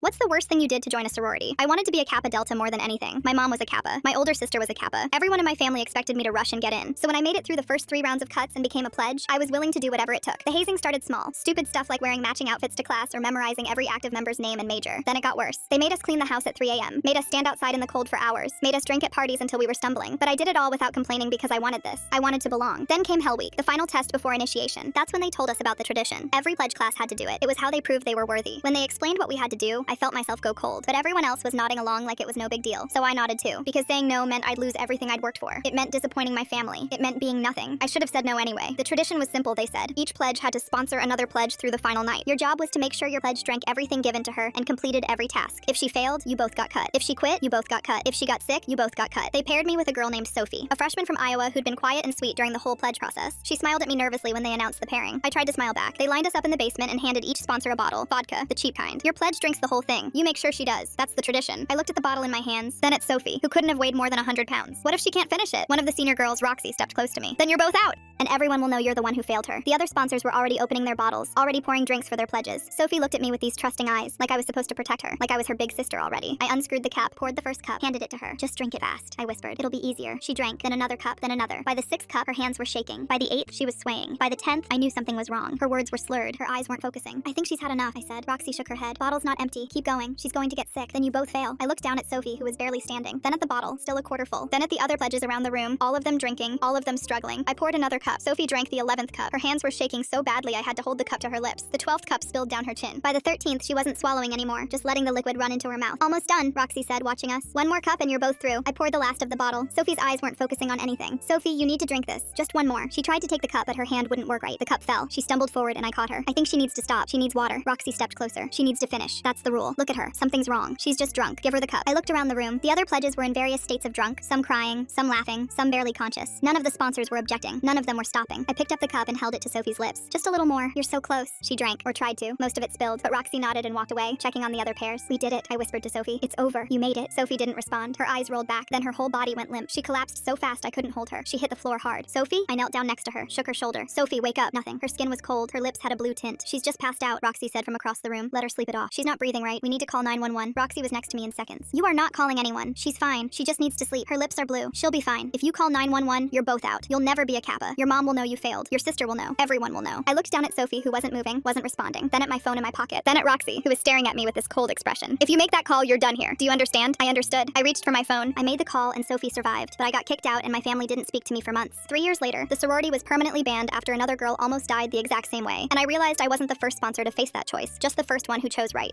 What's the worst thing you did to join a sorority? I wanted to be a Kappa Delta more than anything. My mom was a Kappa. My older sister was a Kappa. Everyone in my family expected me to rush and get in. So when I made it through the first 3 rounds of cuts and became a pledge, I was willing to do whatever it took. The hazing started small. Stupid stuff like wearing matching outfits to class or memorizing every active member's name and major. Then it got worse. They made us clean the house at 3 a.m., made us stand outside in the cold for hours, made us drink at parties until we were stumbling. But I did it all without complaining because I wanted this. I wanted to belong. Then came Hell Week, the final test before initiation. That's when they told us about the tradition. Every pledge class had to do it. It was how they proved they were worthy. When they explained what we had to do, I felt myself go cold. But everyone else was nodding along like it was no big deal. So I nodded too. Because saying no meant I'd lose everything I'd worked for. It meant disappointing my family. It meant being nothing. I should have said no anyway. The tradition was simple, they said. Each pledge had to sponsor another pledge through the final night. Your job was to make sure your pledge drank everything given to her and completed every task. If she failed, you both got cut. If she quit, you both got cut. If she got sick, you both got cut. They paired me with a girl named Sophie, a freshman from Iowa who'd been quiet and sweet during the whole pledge process. She smiled at me nervously when they announced the pairing. I tried to smile back. They lined us up in the basement and handed each sponsor a bottle. Vodka, the cheap kind. Your pledge drinks the whole thing. You make sure she does. That's the tradition. I looked at the bottle in my hands, then at Sophie, who couldn't have weighed more than 100 pounds. What if she can't finish it? One of the senior girls, Roxy, stepped close to me. Then you're both out! And everyone will know you're the one who failed her. The other sponsors were already opening their bottles, already pouring drinks for their pledges. Sophie looked at me with these trusting eyes, like I was supposed to protect her, like I was her big sister already. I unscrewed the cap, poured the first cup, handed it to her. Just drink it fast, I whispered. It'll be easier. She drank, then another cup, then another. By the 6th cup, her hands were shaking. By the 8th, she was swaying. By the 10th, I knew something was wrong. Her words were slurred. Her eyes weren't focusing. I think she's had enough, I said. Roxy shook her head. Bottle's not empty. Keep going. She's going to get sick. Then you both fail. I looked down at Sophie, who was barely standing. Then at the bottle, still a quarter full. Then at the other pledges around the room, all of them drinking, all of them struggling. I poured another cup. Sophie drank the 11th cup. Her hands were shaking so badly I had to hold the cup to her lips. The 12th cup spilled down her chin. By the 13th, she wasn't swallowing anymore, just letting the liquid run into her mouth. Almost done, Roxy said, watching us. One more cup and you're both through. I poured the last of the bottle. Sophie's eyes weren't focusing on anything. Sophie, you need to drink this. Just one more. She tried to take the cup, but her hand wouldn't work right. The cup fell. She stumbled forward and I caught her. I think she needs to stop. She needs water. Roxy stepped closer. She needs to finish. That's the rule. Look at her. Something's wrong. She's just drunk. Give her the cup. I looked around the room. The other pledges were in various states of drunk, some crying, some laughing, some barely conscious. None of the sponsors were objecting. None of them were stopping. I picked up the cup and held it to Sophie's lips. Just a little more. You're so close. She drank, or tried to. Most of it spilled, but Roxy nodded and walked away, checking on the other pairs. We did it, I whispered to Sophie. It's over. You made it. Sophie didn't respond. Her eyes rolled back, then her whole body went limp. She collapsed so fast I couldn't hold her. She hit the floor hard. Sophie? I knelt down next to her, shook her shoulder. Sophie, wake up. Nothing. Her skin was cold. Her lips had a blue tint. She's just passed out, Roxy said from across the room. Let her sleep it off. She's not breathing right. We need to call 911. Roxy was next to me in seconds. You are not calling anyone. She's fine. She just needs to sleep. Her lips are blue. She'll be fine. If you call 911, you're both out. You'll never be a Kappa. Your mom will know you failed. Your sister will know. Everyone will know. I looked down at Sophie, who wasn't moving, wasn't responding. Then at my phone in my pocket. Then at Roxy, who was staring at me with this cold expression. If you make that call, you're done here. Do you understand? I understood. I reached for my phone. I made the call and Sophie survived, but I got kicked out and my family didn't speak to me for months. 3 years later, the sorority was permanently banned after another girl almost died the exact same way. And I realized I wasn't the first sponsor to face that choice, just the first one who chose right.